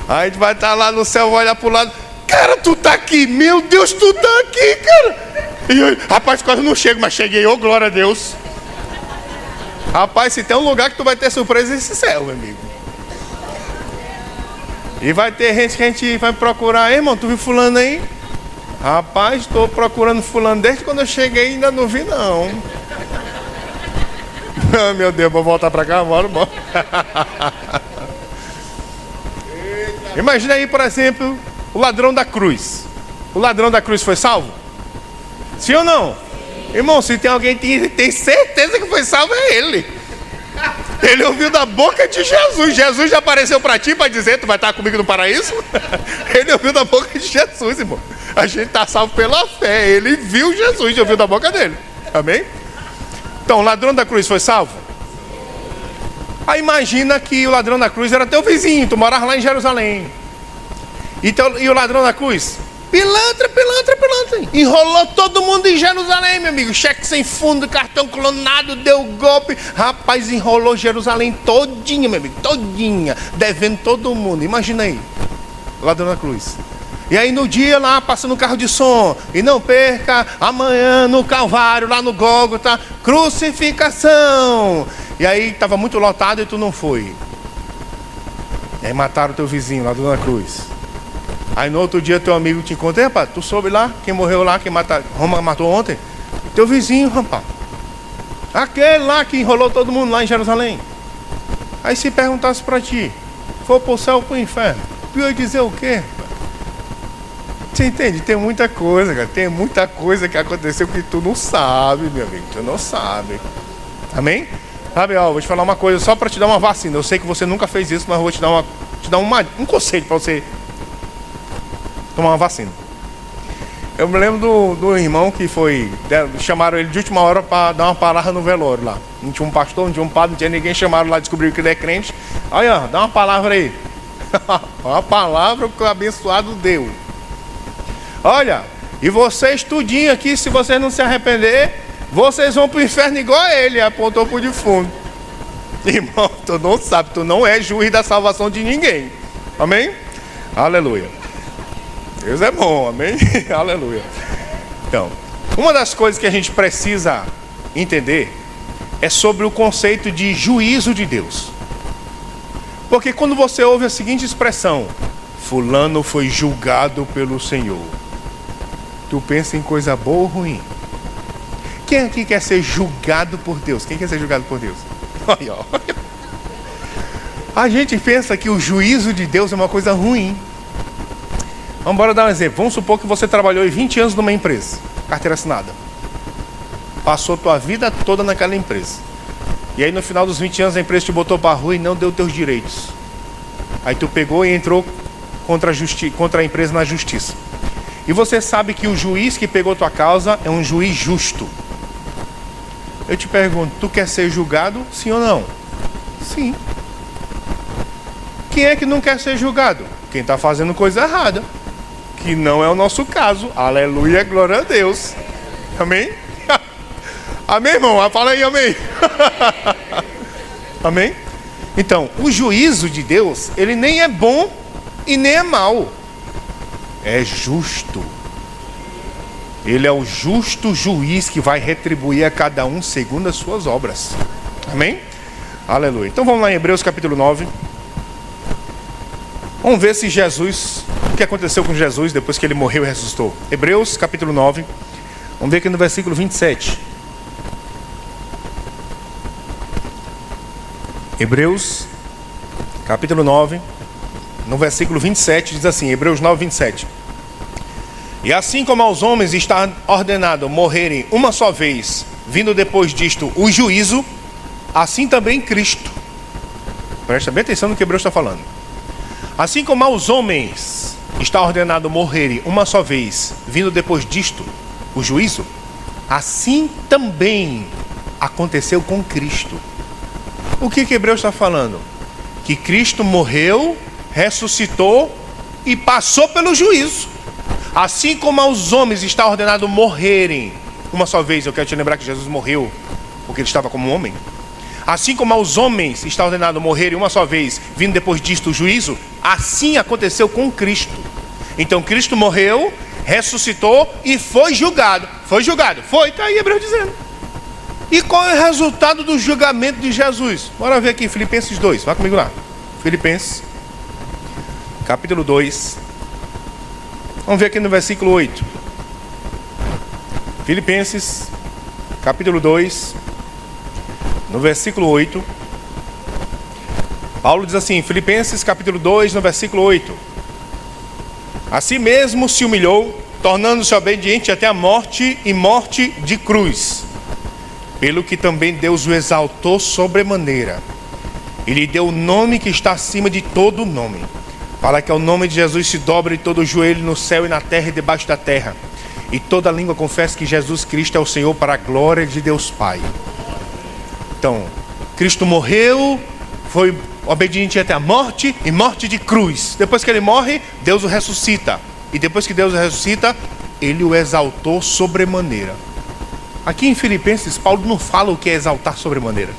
Aí a gente vai estar lá no céu, vai olhar pro lado. Cara, tu tá aqui, meu Deus, tu tá aqui, cara. E eu, rapaz, quase não chego, mas cheguei, ô glória a Deus. Rapaz, se tem um lugar que tu vai ter surpresa, esse céu, meu amigo. E vai ter gente que a gente vai procurar. Irmão, tu viu fulano aí? Rapaz, estou procurando fulano desde quando eu cheguei e ainda não vi, não. Ah, meu Deus, vou voltar pra cá, bora. Imagina aí, por exemplo, o ladrão da cruz. O ladrão da cruz foi salvo? Sim ou não? Irmão, se tem alguém que tem certeza que foi salvo, é ele. Ele ouviu da boca de Jesus. Jesus já apareceu para ti para dizer, tu vai estar comigo no paraíso? Ele ouviu da boca de Jesus, irmão. A gente está salvo pela fé. Ele viu Jesus e ouviu da boca dele. Amém? Então, o ladrão da cruz foi salvo? Aí imagina que o ladrão da cruz era teu vizinho, tu morava lá em Jerusalém. E o ladrão da cruz? Pilantra. Enrolou todo mundo em Jerusalém, meu amigo. Cheque sem fundo, cartão clonado, deu golpe. Rapaz, enrolou Jerusalém todinha, meu amigo. Todinha. Devendo todo mundo. Imagina aí. Ladrão da cruz. E aí no dia lá, passando o carro de som. E não perca, amanhã no Calvário, lá no Gólgota, crucificação. E aí estava muito lotado e tu não foi. E aí mataram o teu vizinho, ladrão da cruz. Aí no outro dia teu amigo te encontra, rapaz, tu soube lá, quem morreu lá, quem Roma matou ontem? Teu vizinho, rapaz. Aquele lá que enrolou todo mundo lá em Jerusalém. Aí se perguntasse pra ti, for pro céu ou pro inferno, tu ia dizer o quê? Você entende? Tem muita coisa, cara. Tem muita coisa que aconteceu que tu não sabe, meu amigo. Tu não sabe. Amém? Sabe, ó, vou te falar uma coisa só pra te dar uma vacina. Eu sei que você nunca fez isso, mas eu vou te dar um conselho pra você tomar uma vacina. Eu me lembro do irmão que chamaram ele de última hora para dar uma palavra no velório lá. Não tinha um pastor, não tinha um padre, não tinha ninguém, chamaram lá, descobriram que ele é crente. Aí, ó, dá uma palavra aí. Uma palavra que o abençoado deu. Olha, e vocês tudinho aqui, se vocês não se arrepender, vocês vão pro inferno igual a ele, apontou pro defunto. Irmão, tu não sabe, tu não é juiz da salvação de ninguém. Amém? Aleluia. Deus é bom, amém? Aleluia. Então, uma das coisas que a gente precisa entender é sobre o conceito de juízo de Deus. Porque quando você ouve a seguinte expressão, fulano foi julgado pelo Senhor, tu pensa em coisa boa ou ruim? Quem aqui quer ser julgado por Deus? Quem quer ser julgado por Deus? Olha. A gente pensa que o juízo de Deus é uma coisa ruim. Vamos dar um exemplo. Vamos supor que você trabalhou 20 anos numa empresa, carteira assinada. Passou tua vida toda naquela empresa. E aí no final dos 20 anos a empresa te botou para a rua e não deu teus direitos. Aí tu pegou e entrou contra a empresa na justiça. E você sabe que o juiz que pegou tua causa é um juiz justo. Eu te pergunto, tu quer ser julgado, sim ou não? Sim. Quem é que não quer ser julgado? Quem está fazendo coisa errada. Que não é o nosso caso. Aleluia, glória a Deus. Amém? Amém, irmão? Fala aí, amém. Amém? Então, o juízo de Deus, ele nem é bom e nem é mau. É justo. Ele é o justo juiz que vai retribuir a cada um segundo as suas obras. Amém? Aleluia. Então vamos lá em Hebreus capítulo 9. Vamos ver se Jesus, o que aconteceu com Jesus depois que ele morreu e ressuscitou. Hebreus capítulo 9. Vamos ver aqui no versículo 27. Hebreus capítulo 9, no versículo 27, diz assim, Hebreus 9, 27. E assim como aos homens está ordenado morrerem uma só vez, vindo depois disto o juízo, assim também Cristo. Presta bem atenção no que Hebreus está falando. Assim como aos homens está ordenado morrerem uma só vez, vindo depois disto o juízo, assim também aconteceu com Cristo. O que Hebreus está falando? Que Cristo morreu, ressuscitou e passou pelo juízo. Assim como aos homens está ordenado morrerem uma só vez, eu quero te lembrar que Jesus morreu porque ele estava como homem. Assim como aos homens está ordenado morrerem uma só vez, vindo depois disto o juízo, assim aconteceu com Cristo. Então Cristo morreu, ressuscitou e foi julgado. Foi julgado. Foi, está aí Hebreus dizendo. E qual é o resultado do julgamento de Jesus? Bora ver aqui, Filipenses 2. Vai comigo lá. Filipenses, capítulo 2. Vamos ver aqui no versículo 8. Filipenses, capítulo 2, no versículo 8. Paulo diz assim, Filipenses, capítulo 2, no versículo 8. Assim mesmo se humilhou, tornando-se obediente até a morte e morte de cruz. Pelo que também Deus o exaltou sobremaneira. E lhe deu o nome que está acima de todo nome, para que ao nome de Jesus se dobre todo o joelho no céu e na terra e debaixo da terra, e toda língua confesse que Jesus Cristo é o Senhor, para a glória de Deus Pai. Então, Cristo morreu, foi obediente até a morte e morte de cruz. Depois que ele morre, Deus o ressuscita. E depois que Deus o ressuscita, ele o exaltou sobremaneira. Aqui em Filipenses, Paulo não fala o que é exaltar sobremaneira.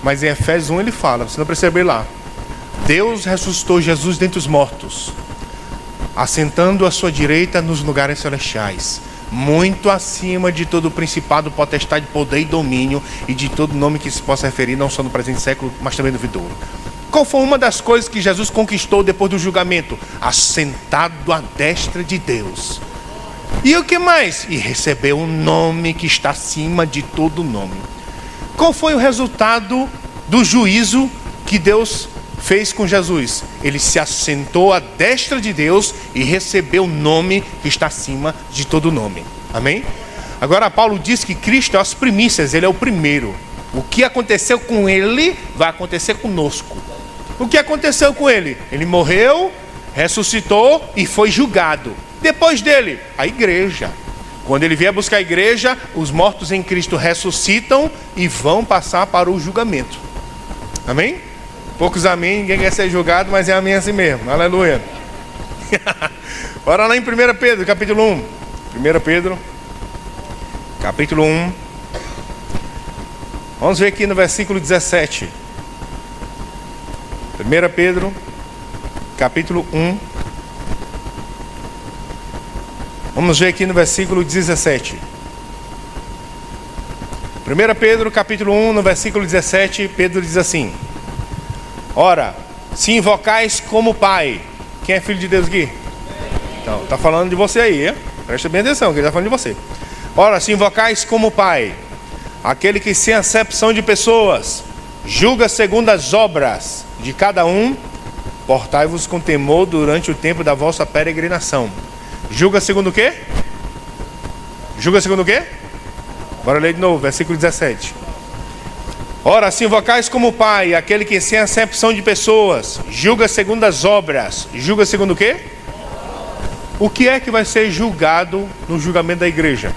Mas em Efésios 1 ele fala, você não percebeu lá. Deus ressuscitou Jesus dentre os mortos, assentando à sua direita nos lugares celestiais, muito acima de todo principado, potestade, poder e domínio, e de todo nome que se possa referir, não só no presente século, mas também no vindouro. Qual foi uma das coisas que Jesus conquistou depois do julgamento? Assentado à destra de Deus. E o que mais? E recebeu um nome que está acima de todo nome. Qual foi o resultado do juízo que Deus fez com Jesus? Ele se assentou à destra de Deus e recebeu o nome que está acima de todo nome. Amém? Agora Paulo diz que Cristo é as primícias, ele é o primeiro. O que aconteceu com ele vai acontecer conosco. O que aconteceu com ele? Ele morreu, ressuscitou e foi julgado. Depois dele, a igreja. Quando ele vier buscar a igreja, os mortos em Cristo ressuscitam e vão passar para o julgamento. Amém? Poucos amém, ninguém quer ser julgado, mas é amém assim mesmo. Aleluia. Bora lá em 1 Pedro, capítulo 1. 1 Pedro, capítulo 1. Vamos ver aqui no versículo 17. 1 Pedro, capítulo 1. Vamos ver aqui no versículo 17. 1 Pedro, capítulo 1, no versículo 17, Pedro diz assim: ora, se invocais como Pai. Quem é filho de Deus aqui? Então, está falando de você aí, hein? Presta bem atenção, que ele está falando de você. Ora, se invocais como Pai, aquele que sem acepção de pessoas julga segundo as obras de cada um, portai-vos com temor durante o tempo da vossa peregrinação. Julga segundo o quê? Julga segundo o quê? Bora ler de novo, versículo 17. Ora, se invocais como Pai, aquele que sem acepção de pessoas julga segundo as obras, julga segundo o quê? O que é que vai ser julgado no julgamento da igreja?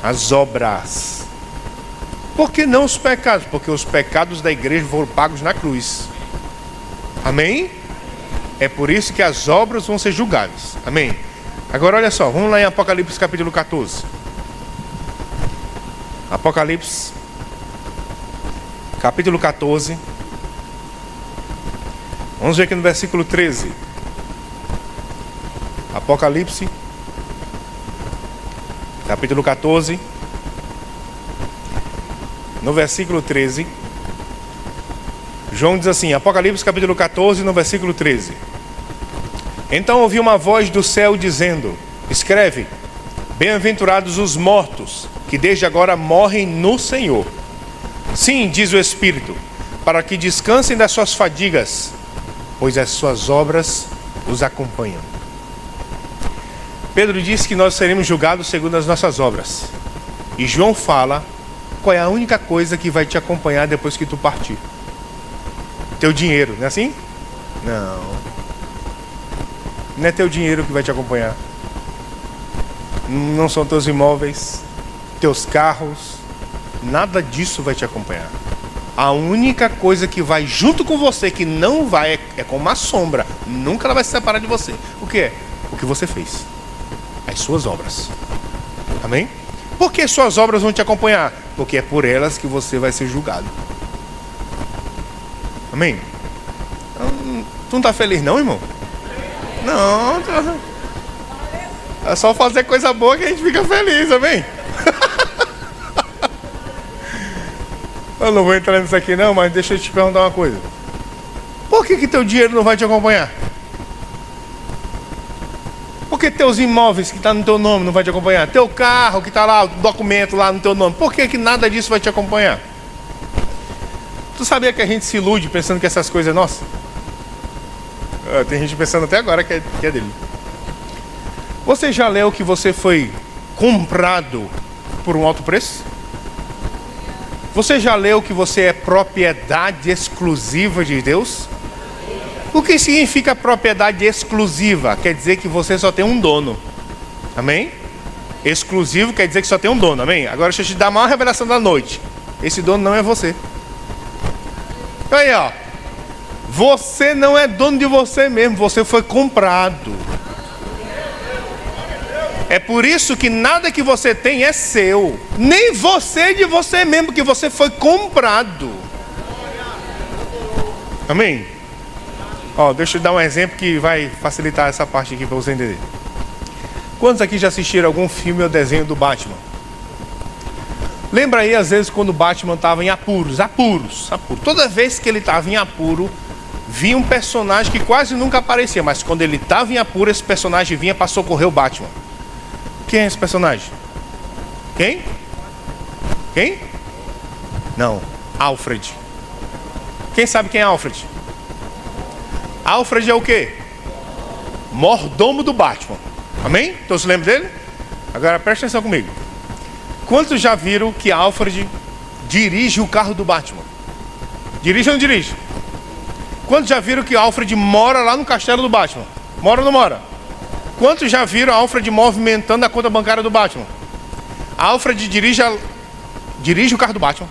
As obras. Por que não os pecados? Porque os pecados da igreja foram pagos na cruz. Amém? É por isso que as obras vão ser julgadas. Amém? Agora olha só, vamos lá em Apocalipse capítulo 14. Apocalipse capítulo 14. Vamos ver aqui no versículo 13. Apocalipse capítulo 14, no versículo 13. João diz assim, Apocalipse capítulo 14, no versículo 13. Então ouvi uma voz do céu dizendo: escreve, bem-aventurados os mortos, que desde agora morrem no Senhor. Sim, diz o Espírito, para que descansem das suas fadigas, pois as suas obras os acompanham. Pedro diz que nós seremos julgados segundo as nossas obras. E João fala qual é a única coisa que vai te acompanhar depois que tu partir. Teu dinheiro, não é assim? Não é teu dinheiro que vai te acompanhar. Não são teus imóveis, teus carros, nada disso vai te acompanhar. A única coisa que vai junto com você, que não vai, é como uma sombra, nunca ela vai se separar de você. O que é? O que você fez. As suas obras. Amém? Por que suas obras vão te acompanhar? Porque é por elas que você vai ser julgado. Amém? Tu não está feliz não, irmão? Não, é só fazer coisa boa que a gente fica feliz, amém? Eu não vou entrar nisso aqui não, mas deixa eu te perguntar uma coisa. Por que teu dinheiro não vai te acompanhar? Por que teus imóveis que estão no teu nome não vai te acompanhar? Teu carro que está lá, o documento lá no teu nome, por que nada disso vai te acompanhar? Tu sabia que a gente se ilude pensando que essas coisas é nossa? Tem gente pensando até agora que é dele. Você já leu que você foi comprado por um alto preço? Você já leu que você é propriedade exclusiva de Deus? O que significa propriedade exclusiva? Quer dizer que você só tem um dono. Amém? Exclusivo quer dizer que só tem um dono. Amém? Agora deixa eu te dar a maior revelação da noite. Esse dono não é você. Aí, ó. Você não é dono de você mesmo. Você foi comprado. É por isso que nada que você tem é seu. Nem você de você mesmo, porque você foi comprado. Amém? Ó, deixa eu dar um exemplo que vai facilitar essa parte aqui para você entender. Quantos aqui já assistiram algum filme ou desenho do Batman? Lembra aí, às vezes, quando o Batman estava em apuros. Toda vez que ele estava em apuro, vinha um personagem que quase nunca aparecia. Mas quando ele estava em apuro, esse personagem vinha para socorrer o Batman. Quem é esse personagem? Quem? Não, Alfred. Quem sabe quem é Alfred? Alfred é o quê? Mordomo do Batman. Amém? Então se lembra dele? Agora presta atenção comigo. Quantos já viram que Alfred dirige o carro do Batman? Dirige ou não dirige? Quantos já viram que Alfred mora lá no castelo do Batman? Mora ou não mora? Quantos já viram Alfred movimentando a conta bancária do Batman? Alfred dirige o carro do Batman,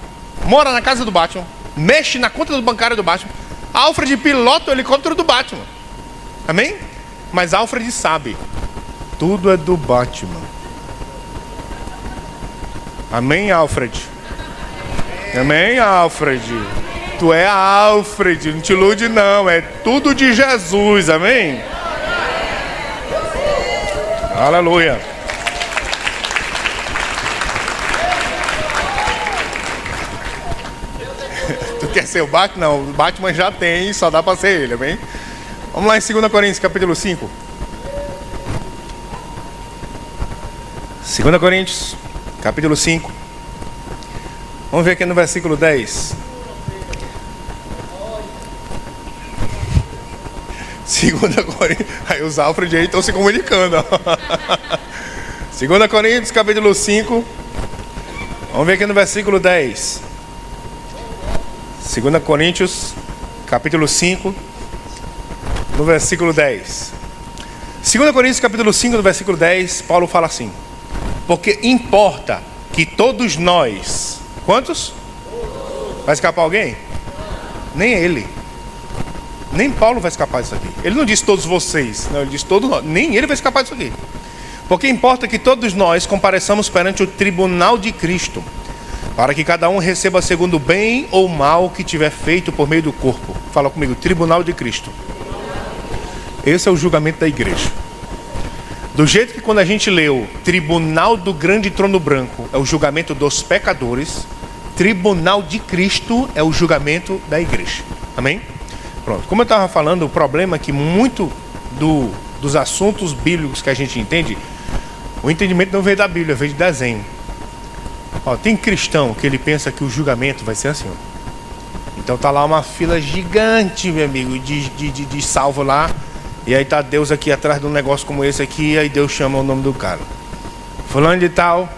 mora na casa do Batman, mexe na conta bancária do Batman. Alfred pilota o helicóptero do Batman. Amém? Mas Alfred sabe, tudo é do Batman. Amém, Alfred? Amém, Alfred? Tu é Alfred, não te ilude não, é tudo de Jesus, amém? Aleluia. Tu quer ser o Batman? Não, o Batman já tem, só dá para ser ele, amém? Vamos lá em 2 Coríntios, capítulo 5. 2 Coríntios, capítulo 5. Vamos ver aqui no versículo 10. 2 Coríntios, aí os Alfred aí estão se comunicando. 2 Coríntios, capítulo 5. Vamos ver aqui no versículo 10. 2 Coríntios, capítulo 5, no versículo 10. 2 Coríntios, capítulo 5, no versículo 10, Paulo fala assim: porque importa que todos nós... Quantos? Vai escapar alguém? Nem ele. Nem Paulo vai escapar disso aqui. Ele não diz todos vocês, não, ele diz todos nós. Nem ele vai escapar disso aqui. Porque importa que todos nós compareçamos perante o tribunal de Cristo, para que cada um receba segundo o bem ou mal que tiver feito por meio do corpo. Fala comigo, tribunal de Cristo. Esse é o julgamento da igreja. Do jeito que quando a gente leu tribunal do grande trono branco é o julgamento dos pecadores, tribunal de Cristo é o julgamento da igreja. Amém? Pronto, como eu estava falando, o problema é que muito dos assuntos bíblicos que a gente entende, o entendimento não veio da Bíblia, veio de desenho. Ó, tem cristão que ele pensa que o julgamento vai ser assim, ó. Então tá lá uma fila gigante, meu amigo, de salvo lá. E aí tá Deus aqui atrás de um negócio como esse aqui. E aí Deus chama o nome do cara: fulano de tal,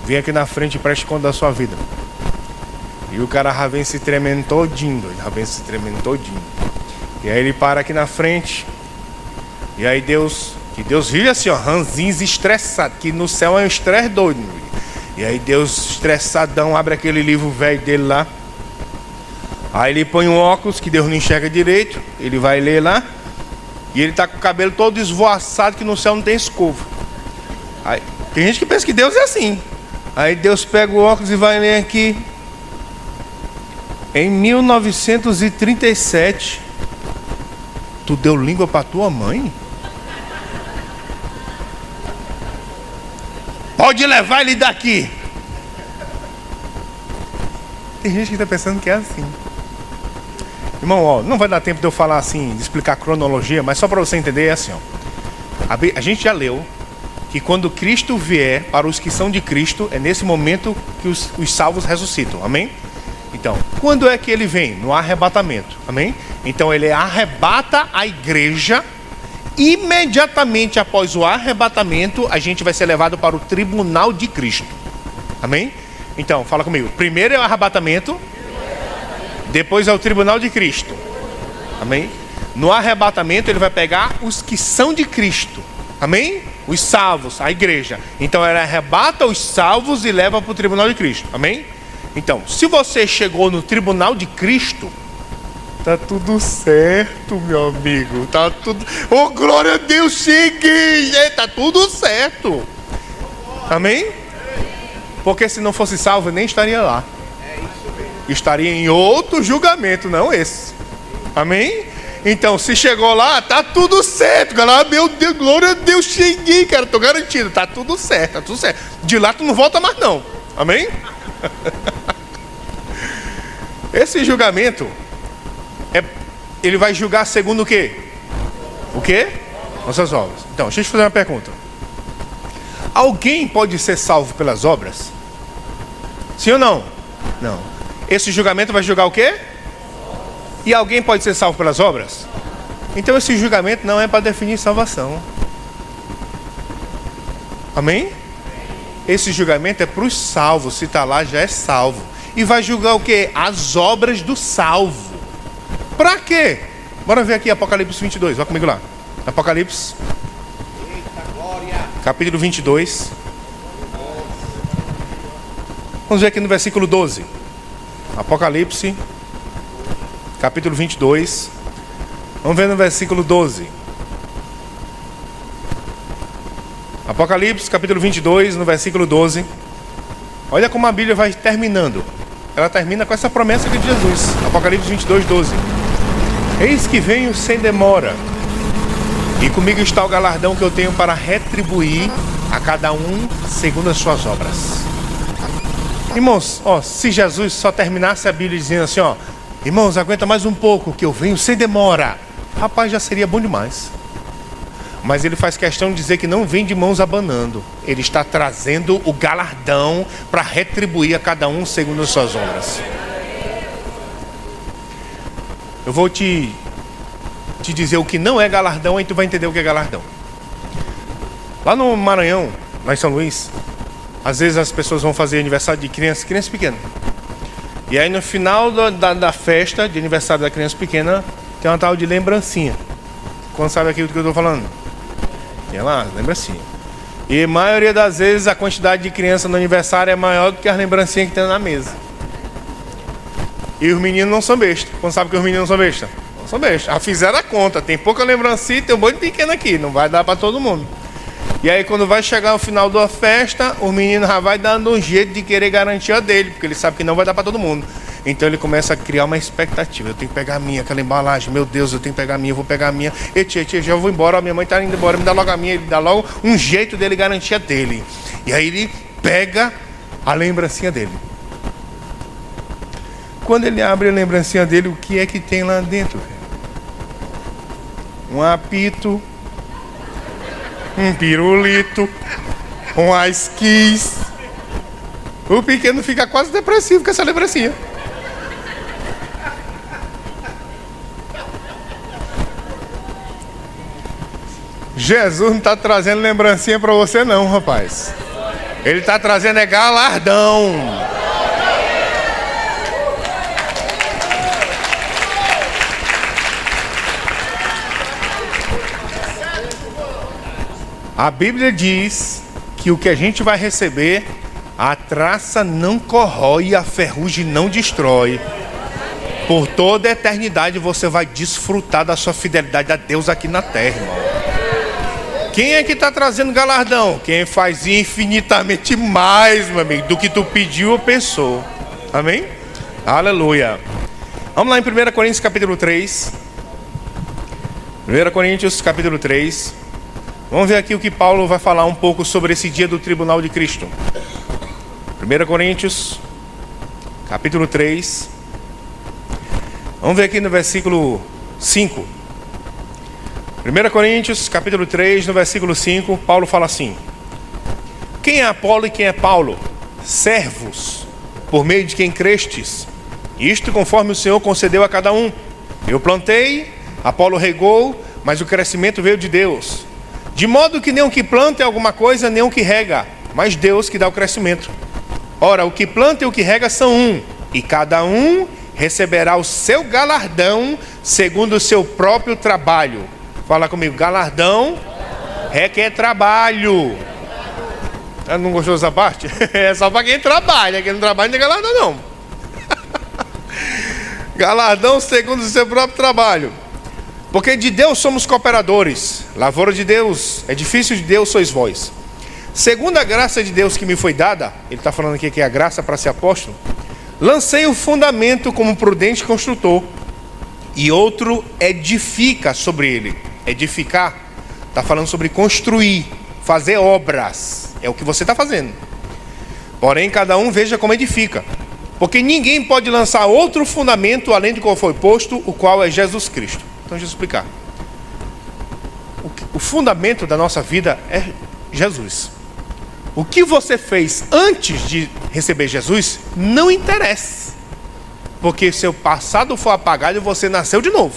vem aqui na frente e preste conta da sua vida. E o cara já vem se tremendo todinho. E aí ele para aqui na frente. E aí Deus vive assim, ó, ranzinhos estressado, que no céu é um estresse doido. E aí Deus estressadão abre aquele livro velho dele lá. Aí ele põe um óculos que Deus não enxerga direito. Ele vai ler lá. E ele tá com o cabelo todo esvoaçado, que no céu não tem escova. Aí, tem gente que pensa que Deus é assim. Aí Deus pega o óculos e vai ler aqui. Em 1937, tu deu língua para tua mãe? Pode levar ele daqui. Tem gente que está pensando que é assim. Irmão, ó, não vai dar tempo de eu falar assim, de explicar a cronologia, mas só para você entender é assim, ó. A gente já leu que quando Cristo vier para os que são de Cristo, é nesse momento que os salvos ressuscitam, amém? Então, quando é que ele vem? No arrebatamento, amém? Então ele arrebata a igreja. Imediatamente após o arrebatamento, a gente vai ser levado para o tribunal de Cristo, amém? Então, fala comigo. Primeiro é o arrebatamento, depois é o tribunal de Cristo, amém? No arrebatamento ele vai pegar os que são de Cristo, amém? Os salvos, a igreja. Então ele arrebata os salvos e leva para o tribunal de Cristo, amém? Então, se você chegou no tribunal de Cristo, tá tudo certo, meu amigo. Tá tudo... Oh, glória a Deus, cheguei! Tá tudo certo. Amém? Porque se não fosse salvo, eu nem estaria lá. Estaria em outro julgamento, não esse. Amém? Então, se chegou lá, tá tudo certo, galera. Meu Deus, glória a Deus, cheguei, cara. Tô garantido, tá tudo certo, tá tudo certo. De lá tu não volta mais, não. Amém? Esse julgamento, ele vai julgar segundo o quê? O quê? Nossas obras. Então, deixa eu te fazer uma pergunta. Alguém pode ser salvo pelas obras? Sim ou não? Não. Esse julgamento vai julgar o quê? E alguém pode ser salvo pelas obras? Então esse julgamento não é para definir salvação. Amém? Esse julgamento é para os salvos. Se está lá, já é salvo. E vai julgar o quê? As obras do salvo. Para quê? Bora ver aqui Apocalipse 22. Vai comigo lá. Apocalipse. Capítulo 22. Vamos ver aqui no versículo 12. Apocalipse. Capítulo 22. Vamos ver no versículo 12. Apocalipse, capítulo 22, no versículo 12. Olha como a Bíblia vai terminando. Ela termina com essa promessa de Jesus. Apocalipse 22, 12. Eis que venho sem demora, e comigo está o galardão que eu tenho para retribuir a cada um segundo as suas obras. Irmãos, ó, se Jesus só terminasse a Bíblia dizendo assim, ó, irmãos, aguenta mais um pouco que eu venho sem demora, rapaz, já seria bom demais. Mas ele faz questão de dizer que não vem de mãos abanando. Ele está trazendo o galardão para retribuir a cada um segundo as suas obras. Eu vou te dizer o que não é galardão, aí tu vai entender o que é galardão. Lá no Maranhão, lá em São Luís, às vezes as pessoas vão fazer aniversário de criança pequena. E aí no final da festa de aniversário da criança pequena, tem uma tal de lembrancinha. Quando sabe aquilo que eu estou falando? Tem lá, lembrancinha. E a maioria das vezes a quantidade de criança no aniversário é maior do que as lembrancinhas que tem na mesa. E os meninos não são bestas. Quando sabe que os meninos não são bestas? Não são bestas. Já fizeram a conta. Tem pouca lembrancinha e tem um monte de pequeno aqui. Não vai dar para todo mundo. E aí quando vai chegar o final da festa, o menino já vai dando um jeito de querer garantir a dele, porque ele sabe que não vai dar para todo mundo. Então ele começa a criar uma expectativa. Eu tenho que pegar a minha, aquela embalagem. Meu Deus, eu tenho que pegar a minha, eu vou pegar a minha. E tia, já vou embora, a minha mãe está indo embora, me dá logo a minha. Ele dá logo um jeito dele garantir a dele. E aí ele pega a lembrancinha dele. Quando ele abre a lembrancinha dele, o que é que tem lá dentro? Um apito, um pirulito, um ice kiss. O pequeno fica quase depressivo com essa lembrancinha. Jesus não está trazendo lembrancinha para você não, rapaz. Ele está trazendo é galardão. A Bíblia diz que o que a gente vai receber, a traça não corrói e a ferrugem não destrói. Por toda a eternidade você vai desfrutar da sua fidelidade a Deus aqui na terra, irmão. Quem é que está trazendo galardão? Quem faz infinitamente mais, meu amigo, do que tu pediu ou pensou. Amém? Aleluia. Vamos lá em 1 Coríntios capítulo 3. 1 Coríntios capítulo 3. Vamos ver aqui o que Paulo vai falar um pouco sobre esse dia do tribunal de Cristo. 1 Coríntios capítulo 3. Vamos ver aqui no versículo 5. 1 Coríntios capítulo 3, no versículo 5, Paulo fala assim: quem é Apolo e quem é Paulo? Servos, por meio de quem crestes. Isto conforme o Senhor concedeu a cada um. Eu plantei, Apolo regou, mas o crescimento veio de Deus. De modo que nem o que planta é alguma coisa, nem o que rega, mas Deus que dá o crescimento. Ora, o que planta e o que rega são um, e cada um receberá o seu galardão segundo o seu próprio trabalho. Fala comigo, galardão requer trabalho. Não gostou dessa parte? É só para quem trabalha, quem não trabalha não tem galardão não. Galardão segundo o seu próprio trabalho. Porque de Deus somos cooperadores, lavoura de Deus, edifício de Deus sois vós. Segundo a graça de Deus que me foi dada, ele está falando aqui que é a graça para ser apóstolo, lancei o fundamento como prudente construtor, e outro edifica sobre ele. Edificar, está falando sobre construir, fazer obras, é o que você está fazendo. Porém, cada um veja como edifica, porque ninguém pode lançar outro fundamento além do qual foi posto, o qual é Jesus Cristo. Então, deixa eu explicar. O fundamento da nossa vida é Jesus. O que você fez antes de receber Jesus não interessa, porque seu passado foi apagado e você nasceu de novo.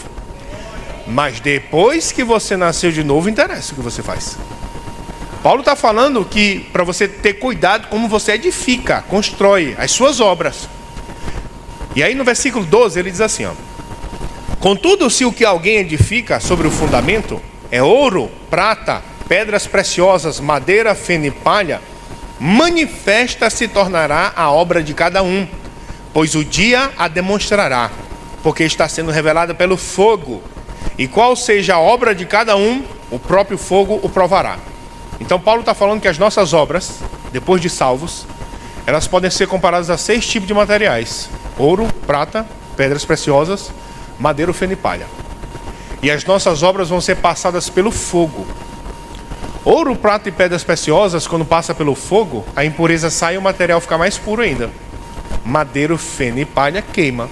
Mas depois que você nasceu de novo, interessa o que você faz. Paulo está falando que para você ter cuidado como você edifica, constrói as suas obras. E aí no versículo 12 ele diz assim, ó: contudo, se o que alguém edifica sobre o fundamento é ouro, prata, pedras preciosas, madeira, feno e palha, manifesta se tornará a obra de cada um, pois o dia a demonstrará, porque está sendo revelada pelo fogo, e qual seja a obra de cada um, o próprio fogo o provará. Então Paulo está falando que as nossas obras, depois de salvos, elas podem ser comparadas a 6 tipos de materiais: ouro, prata, pedras preciosas, madeira, feno e palha. E as nossas obras vão ser passadas pelo fogo. Ouro, prata e pedras preciosas, quando passa pelo fogo, a impureza sai e o material fica mais puro ainda. Madeira, feno e palha queima.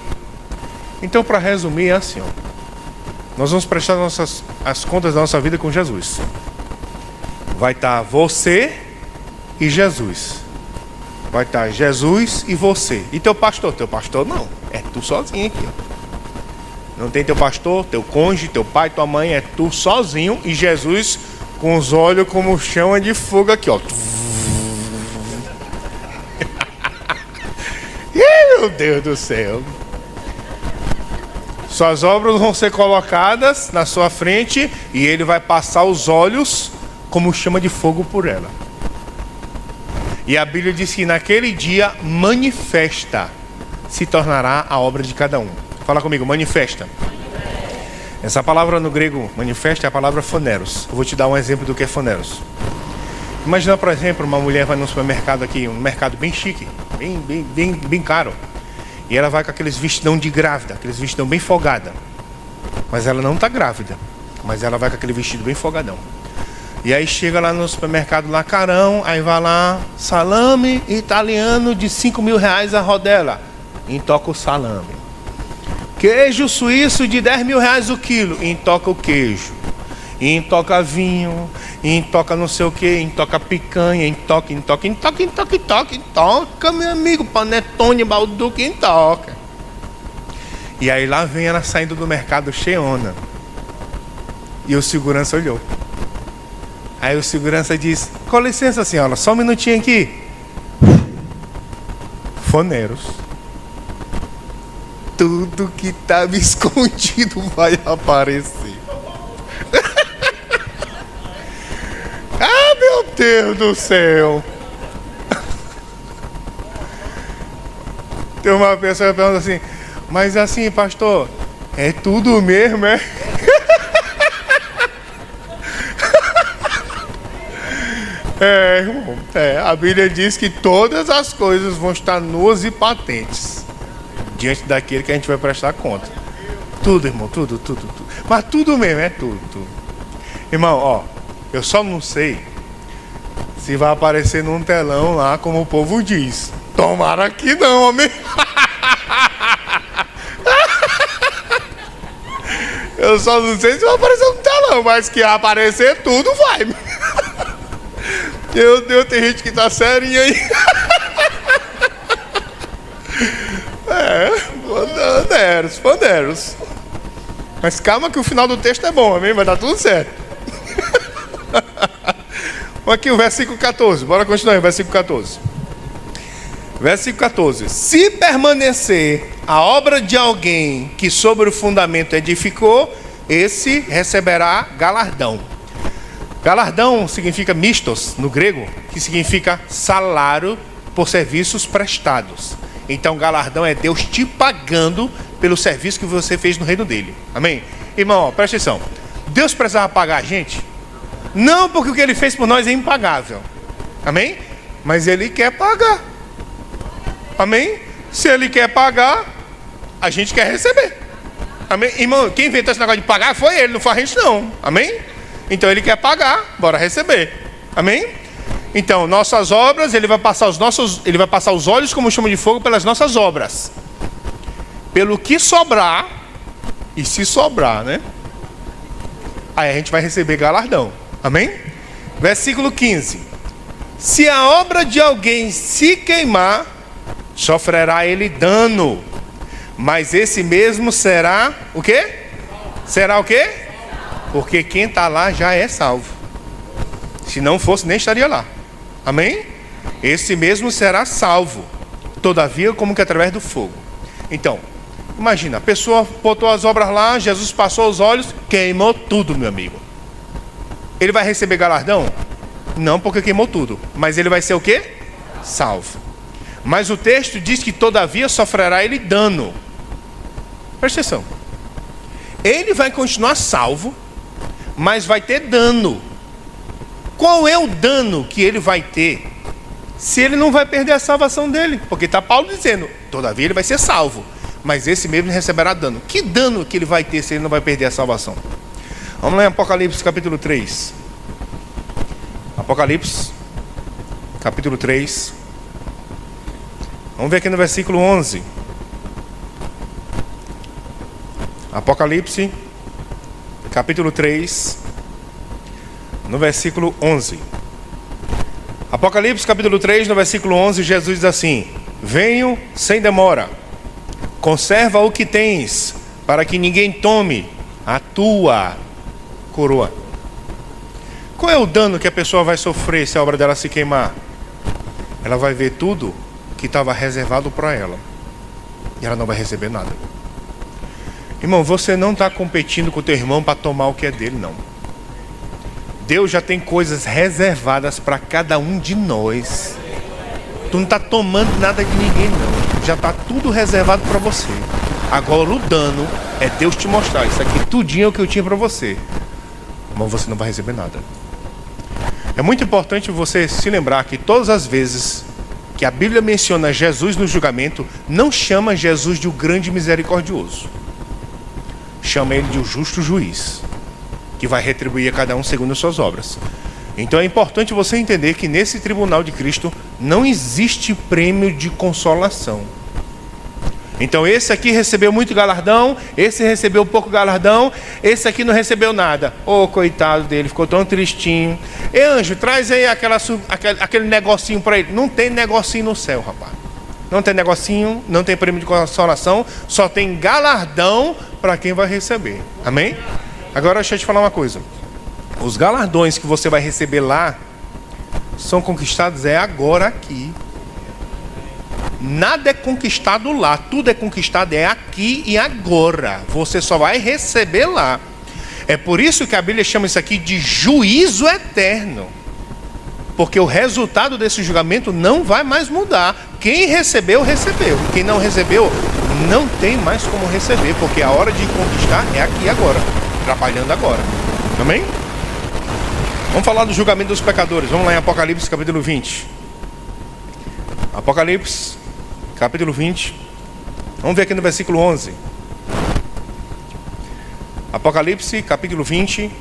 Então, para resumir, é assim, ó: nós vamos prestar as contas da nossa vida com Jesus. Vai estar você e Jesus. Vai estar Jesus e você. E teu pastor? Teu pastor não. É tu sozinho aqui, ó. Não tem teu pastor, teu cônjuge, teu pai, tua mãe. É tu sozinho e Jesus com os olhos como chama de fogo aqui, ó. Meu Deus do céu. Suas obras vão ser colocadas na sua frente e ele vai passar os olhos como chama de fogo por ela. E a Bíblia diz que naquele dia manifesta se tornará a obra de cada um. Fala comigo, manifesta. Essa palavra no grego, manifesta, é a palavra phoneros. Eu vou te dar um exemplo do que é phoneros. Imagina, por exemplo, uma mulher vai no supermercado aqui, um mercado bem chique, bem caro. E ela vai com aqueles vestidão de grávida, aqueles vestidão bem folgada. Mas ela não está grávida, mas ela vai com aquele vestido bem folgadão. E aí chega lá no supermercado lá carão, aí vai lá, salame italiano de 5 mil reais a rodela. Intoca o salame. Queijo suíço de 10 mil reais o quilo. Intoca o queijo. Intoca vinho, intoca não sei o que, intoca picanha, intoca, meu amigo, panetone, balduque, intoca. E aí lá vem ela saindo do mercado cheiona. E o segurança olhou. Aí o segurança diz: com licença senhora, só um minutinho aqui. Phoneros. Tudo que estava escondido vai aparecer. Ah, meu Deus do céu. Tem uma pessoa que pergunta assim: mas assim, pastor, é tudo mesmo, é? É, irmão, a Bíblia diz que todas as coisas vão estar nuas e patentes. diante daquele que a gente vai prestar conta. Tudo, irmão, tudo. Mas tudo mesmo, é tudo. Irmão, ó, eu só não sei se vai aparecer num telão lá, como o povo diz. Tomara que não, amém? Eu só não sei se vai aparecer no telão, mas que aparecer tudo vai. Meu Deus, tem gente que tá serinha aí. Poderos. Mas calma que o final do texto é bom, amém? Vai dar tudo certo. Aqui o versículo 14, bora continuar, versículo 14. Versículo 14. Se permanecer a obra de alguém que sobre o fundamento edificou, esse receberá galardão. Galardão significa mistos, no grego, que significa salário por serviços prestados. Então galardão é Deus te pagando pelo serviço que você fez no reino dele. Amém? Irmão, presta atenção. Deus precisava pagar a gente? Não, porque o que ele fez por nós é impagável. Amém? Mas ele quer pagar. Amém? Se ele quer pagar, a gente quer receber. Amém? Irmão, quem inventou esse negócio de pagar foi ele, não foi a gente não. Amém? Então ele quer pagar, bora receber. Amém? Então, nossas obras, ele vai passar os olhos como chama de fogo pelas nossas obras. Pelo que sobrar, e se sobrar, né? Aí a gente vai receber galardão. Amém? Versículo 15. Se a obra de alguém se queimar, sofrerá ele dano, mas esse mesmo será o quê? Será o quê? Porque quem está lá já é salvo. Se não fosse, nem estaria lá. Amém? Esse mesmo será salvo, todavia como que através do fogo. Então, imagina, a pessoa botou as obras lá, Jesus passou os olhos, queimou tudo, meu amigo. Ele vai receber galardão? Não, porque queimou tudo. Mas ele vai ser o quê? Salvo. Mas o texto diz que todavia sofrerá ele dano. Presta atenção. Ele vai continuar salvo, mas vai ter dano. Qual é o dano que ele vai ter se ele não vai perder a salvação dele? Porque está Paulo dizendo, todavia ele vai ser salvo, mas esse mesmo receberá dano. Que dano que ele vai ter se ele não vai perder a salvação? Vamos lá em Apocalipse capítulo 3. Apocalipse capítulo 3. Vamos ver aqui no versículo 11. Apocalipse capítulo 3, no versículo 11. Apocalipse capítulo 3, no versículo 11, Jesus diz assim: venho sem demora, conserva o que tens, para que ninguém tome a tua coroa. Qual é o dano que a pessoa vai sofrer se a obra dela se queimar? Ela vai ver tudo que estava reservado para ela, e ela não vai receber nada. Irmão, você não está competindo com o teu irmão para tomar o que é dele, não. Deus já tem coisas reservadas para cada um de nós. Tu não está tomando nada de ninguém, não. Já está tudo reservado para você. Agora o dano é Deus te mostrar: isso aqui tudinho é o que eu tinha para você, mas você não vai receber nada. É muito importante você se lembrar que todas as vezes que a Bíblia menciona Jesus no julgamento, não chama Jesus de o grande misericordioso. Chama ele de o justo juiz, que vai retribuir a cada um segundo as suas obras. Então é importante você entender que nesse tribunal de Cristo não existe prêmio de consolação. Então esse aqui recebeu muito galardão, esse recebeu pouco galardão, esse aqui não recebeu nada. Oh, coitado dele, ficou tão tristinho. Ei, anjo, traz aí aquele negocinho para ele. Não tem negocinho no céu, rapaz. Não tem negocinho, não tem prêmio de consolação, só tem galardão para quem vai receber. Amém? Agora deixa eu te falar uma coisa. Os galardões que você vai receber lá são conquistados agora aqui. Nada é conquistado lá, tudo é conquistado aqui e agora. Você só vai receber lá. É por isso que a Bíblia chama isso aqui de juízo eterno. Porque o resultado desse julgamento não vai mais mudar. Quem recebeu, recebeu. Quem não recebeu, não tem mais como receber. Porque a hora de conquistar é aqui e agora. Trabalhando agora. Amém? Vamos falar do julgamento dos pecadores. Vamos lá em Apocalipse capítulo 20. Apocalipse capítulo 20. Vamos ver aqui no versículo 11. Apocalipse, capítulo 20,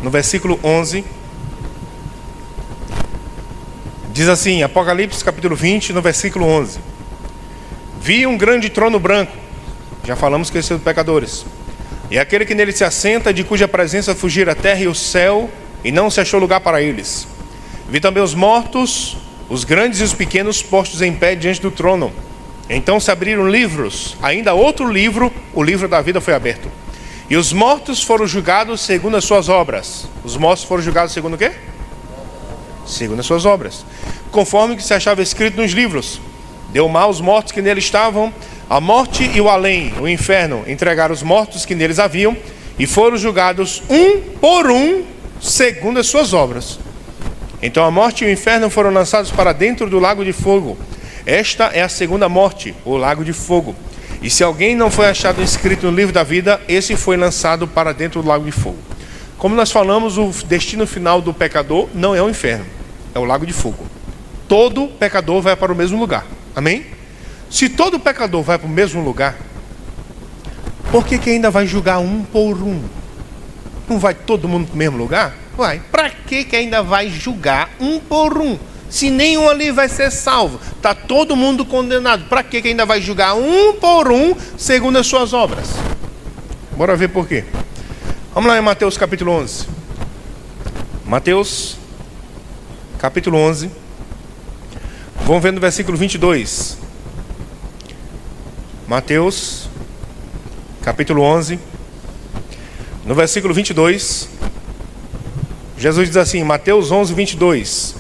no versículo 11. Diz assim, Apocalipse, capítulo 20, no versículo 11. Vi um grande trono branco, já falamos que esse é dos pecadores, e aquele que nele se assenta, de cuja presença fugir a terra e o céu, e não se achou lugar para eles. Vi também os mortos, os grandes e os pequenos, postos em pé diante do trono. Então se abriram livros, ainda outro livro, o livro da vida foi aberto. E os mortos foram julgados segundo as suas obras. Os mortos foram julgados segundo o quê? Segundo as suas obras, conforme que se achava escrito nos livros. Deu mal aos mortos que nele estavam, a morte e o além, o inferno, entregaram os mortos que neles haviam, e foram julgados um por um, segundo as suas obras. Então a morte e o inferno foram lançados para dentro do lago de fogo. Esta é a segunda morte, o lago de fogo. E se alguém não foi achado inscrito no livro da vida, esse foi lançado para dentro do lago de fogo. Como nós falamos, o destino final do pecador não é o inferno, é o lago de fogo. Todo pecador vai para o mesmo lugar. Amém? Se todo pecador vai para o mesmo lugar, por que ainda vai julgar um por um? Não vai todo mundo para o mesmo lugar? Vai. Para que ainda vai julgar um por um? Se nenhum ali vai ser salvo, está todo mundo condenado. Para que ainda vai julgar um por um, segundo as suas obras? Bora ver por quê. Vamos lá em Mateus capítulo 11. Mateus capítulo 11. Vamos ver no versículo 22. Mateus capítulo 11. No versículo 22. Jesus diz assim, Mateus 11, 22.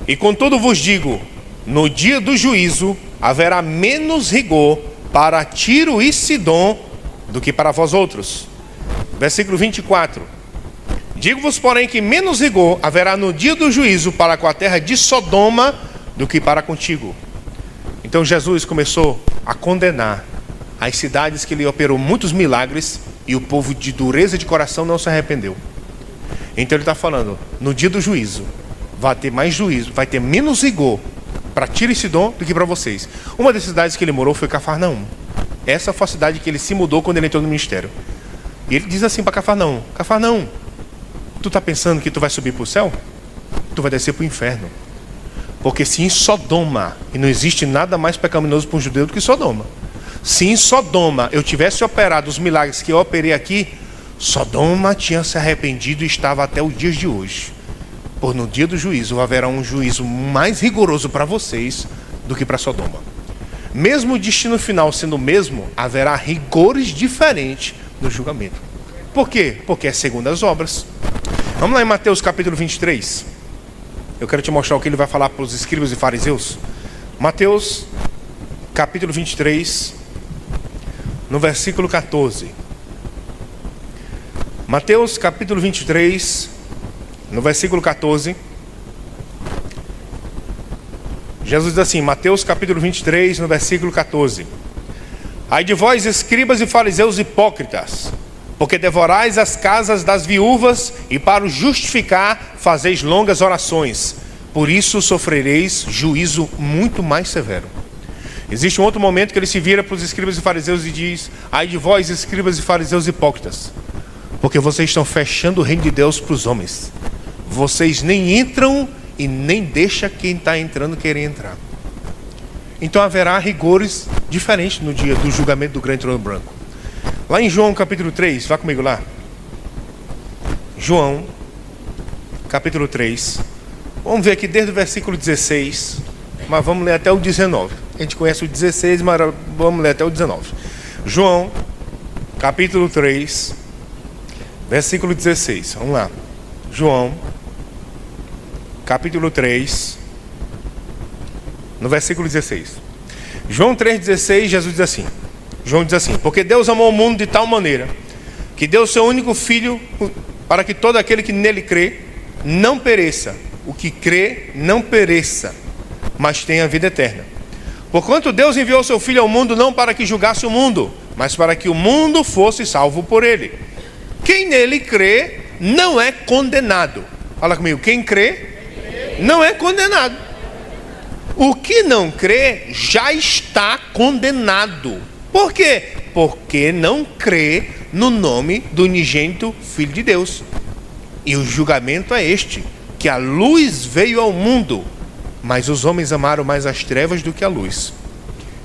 E contudo vos digo, no dia do juízo haverá menos rigor para Tiro e Sidom do que para vós outros. Versículo 24. Digo-vos, porém, que menos rigor haverá no dia do juízo para com a terra de Sodoma do que para contigo. Então Jesus começou a condenar as cidades que ele operou muitos milagres e o povo de dureza de coração não se arrependeu. Então ele está falando, no dia do juízo vai ter mais juízo, vai ter menos rigor para Tiro e Sidom do que para vocês. Uma das cidades que ele morou foi Cafarnaum. Essa foi a cidade que ele se mudou quando ele entrou no ministério. E ele diz assim para Cafarnaum, Cafarnaum, tu está pensando que tu vai subir para o céu? Tu vai descer para o inferno. Porque se em Sodoma, e não existe nada mais pecaminoso para um judeu do que Sodoma, se em Sodoma eu tivesse operado os milagres que eu operei aqui, Sodoma tinha se arrependido e estava até os dias de hoje. Por no dia do juízo haverá um juízo mais rigoroso para vocês do que para Sodoma. Mesmo o destino final sendo o mesmo, haverá rigores diferentes no julgamento. Por quê? Porque é segundo as obras. Vamos lá em Mateus capítulo 23. Eu quero te mostrar o que ele vai falar para os escribas e fariseus. Mateus capítulo 23, no versículo 14. Mateus capítulo 23, no versículo 14. Jesus diz assim, Mateus capítulo 23, no versículo 14. Ai de vós, escribas e fariseus hipócritas, porque devorais as casas das viúvas e para o justificar fazeis longas orações. Por isso sofrereis juízo muito mais severo. Existe um outro momento que ele se vira para os escribas e fariseus e diz, ai de vós, escribas e fariseus hipócritas, porque vocês estão fechando o reino de Deus para os homens. Vocês nem entram e nem deixa quem está entrando querer entrar. Então haverá rigores diferentes no dia do julgamento do grande trono branco. Lá em João capítulo 3, vá comigo lá. João capítulo 3. Vamos ver aqui desde o versículo 16, mas vamos ler até o 19. A gente conhece o 16, mas vamos ler até o 19. João capítulo 3, versículo 16. Vamos lá. João capítulo 3, no versículo 16. João 3,16, Jesus diz assim. João diz assim, porque Deus amou o mundo de tal maneira que deu o seu único filho para que todo aquele que nele crê não pereça. O que crê não pereça, mas tenha vida eterna. Porquanto Deus enviou seu filho ao mundo não para que julgasse o mundo, mas para que o mundo fosse salvo por ele. Quem nele crê não é condenado. Fala comigo, quem crê não é condenado. O que não crê já está condenado. Por quê? Porque não crê no nome do unigênito Filho de Deus. E o julgamento é este, que a luz veio ao mundo, mas os homens amaram mais as trevas do que a luz.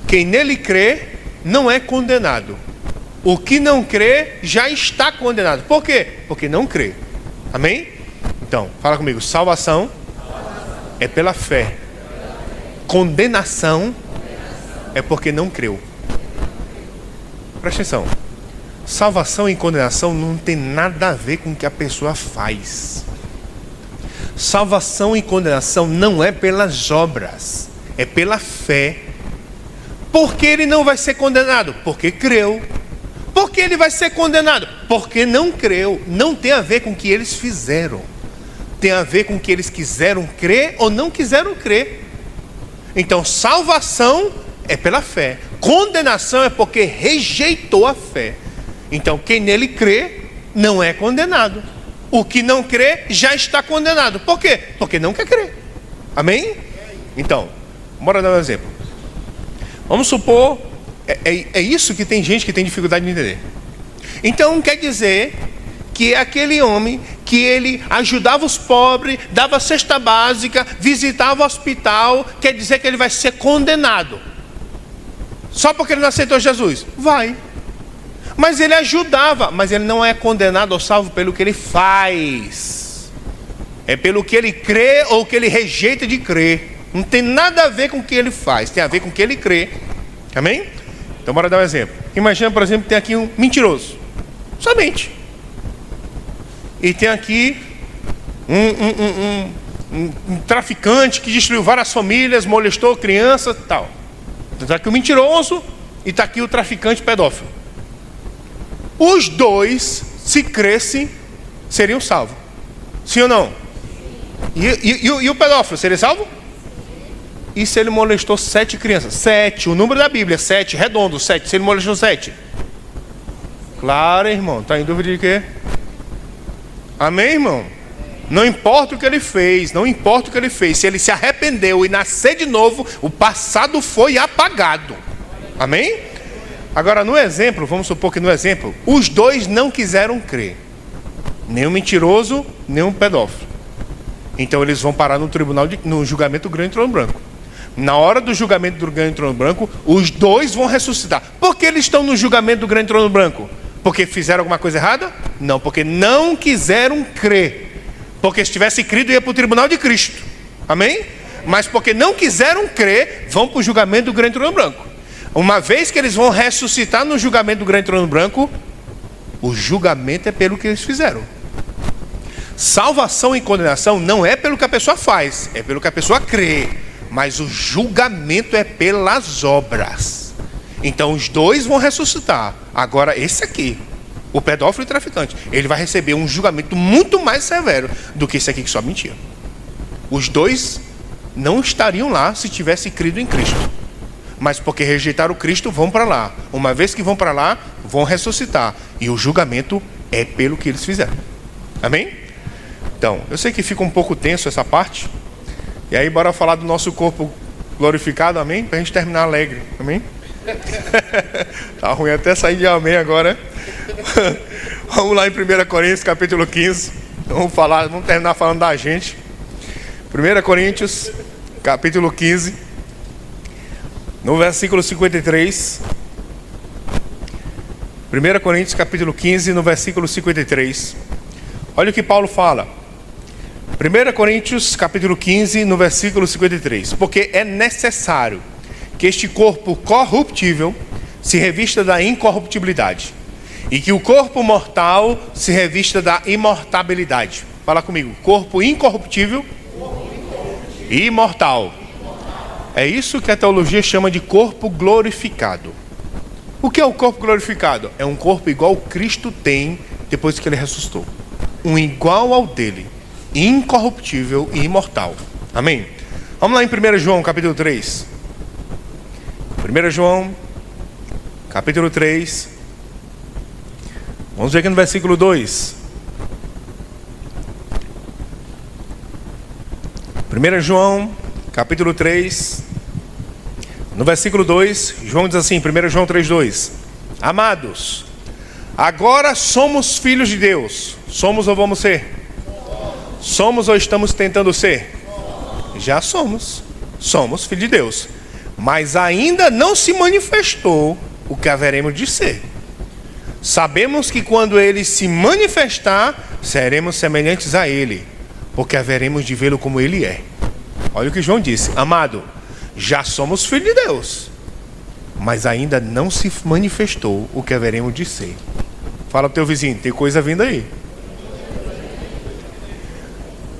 Quem nele crê não é condenado. O que não crê já está condenado. Por quê? Porque não crê. Amém? Então, fala comigo. Salvação é pela fé. Condenação é porque não creu. Presta atenção. Salvação e condenação não tem nada a ver com o que a pessoa faz. Salvação e condenação não é pelas obras, é pela fé. Por que ele não vai ser condenado? Porque creu. Por que ele vai ser condenado? Porque não creu. Não tem a ver com o que eles fizeram. Tem a ver com o que eles quiseram crer ou não quiseram crer. Então, salvação é pela fé. Condenação é porque rejeitou a fé. Então, quem nele crê não é condenado. O que não crê já está condenado. Por quê? Porque não quer crer. Amém? Então, bora dar um exemplo. Vamos supor, é isso que tem gente que tem dificuldade de entender. Então, quer dizer que aquele homem que ele ajudava os pobres, dava cesta básica, visitava o hospital, quer dizer que ele vai ser condenado. Só porque ele não aceitou Jesus? Vai. Mas ele ajudava, mas ele não é condenado ou salvo pelo que ele faz. É pelo que ele crê ou que ele rejeita de crer. Não tem nada a ver com o que ele faz, tem a ver com o que ele crê. Amém? Então bora dar um exemplo. Imagina, por exemplo, tem aqui um mentiroso. Somente. E tem aqui um traficante que destruiu várias famílias, molestou crianças e tal. Está aqui o mentiroso e está aqui o traficante pedófilo. Os dois, se crescem, seriam salvos. Sim ou não? E o pedófilo, seria salvo? E se ele molestou 7 crianças? 7, o número da Bíblia, 7, redondo, 7. Se ele molestou 7? Claro, irmão. Está em dúvida de quê? Amém, irmão? Não importa o que ele fez, não importa o que ele fez. Se ele se arrependeu e nascer de novo, o passado foi apagado. Amém? Agora, no exemplo, vamos supor que no exemplo, os dois não quiseram crer. Nem o mentiroso, nem o pedófilo. Então eles vão parar no tribunal, no julgamento do grande trono branco. Na hora do julgamento do grande trono branco, os dois vão ressuscitar. Por que eles estão no julgamento do grande trono branco? Porque fizeram alguma coisa errada? Não, porque não quiseram crer. Porque se tivesse crido, ia para o tribunal de Cristo. Amém? Mas porque não quiseram crer, vão para o julgamento do grande trono branco. Uma vez que eles vão ressuscitar no julgamento do grande trono branco, o julgamento é pelo que eles fizeram. Salvação e condenação não é pelo que a pessoa faz, é pelo que a pessoa crê. Mas o julgamento é pelas obras. Então os dois vão ressuscitar. Agora esse aqui, o pedófilo e o traficante, ele vai receber um julgamento muito mais severo do que esse aqui que só mentia. Os dois não estariam lá se tivessem crido em Cristo. Mas porque rejeitaram Cristo, vão para lá. Uma vez que vão para lá, vão ressuscitar. E o julgamento é pelo que eles fizeram. Amém? Então, eu sei que fica um pouco tenso essa parte. E aí, bora falar do nosso corpo glorificado, amém? Para a gente terminar alegre, amém? Tá ruim até sair de amém agora. Vamos lá em 1 Coríntios, capítulo 15. Vamos terminar falando da gente. 1 Coríntios, capítulo 15, no versículo 53. 1 Coríntios, capítulo 15, no versículo 53. Olha o que Paulo fala. 1 Coríntios, capítulo 15, no versículo 53. Porque é necessário que este corpo corruptível se revista da incorruptibilidade, e que o corpo mortal se revista da imortabilidade. Fala comigo. Corpo incorruptível e imortal. É isso que a teologia chama de corpo glorificado. O que é o corpo glorificado? É um corpo igual Cristo tem depois que ele ressuscitou. Um igual ao dele, incorruptível e imortal. Amém? Vamos lá em 1 João, capítulo 3. 1 João, capítulo 3. Vamos ver aqui no versículo 2. 1 João, capítulo 3, no versículo 2, João diz assim, 1 João 3:2: Amados, agora somos filhos de Deus. Somos ou vamos ser? Somos ou estamos tentando ser? Já somos. Somos filhos de Deus. Mas ainda não se manifestou o que haveremos de ser. Sabemos que quando Ele se manifestar, seremos semelhantes a Ele, porque haveremos de vê-lo como Ele é. Olha o que João disse: amado, já somos filhos de Deus, mas ainda não se manifestou o que haveremos de ser. Fala para o teu vizinho, tem coisa vindo aí.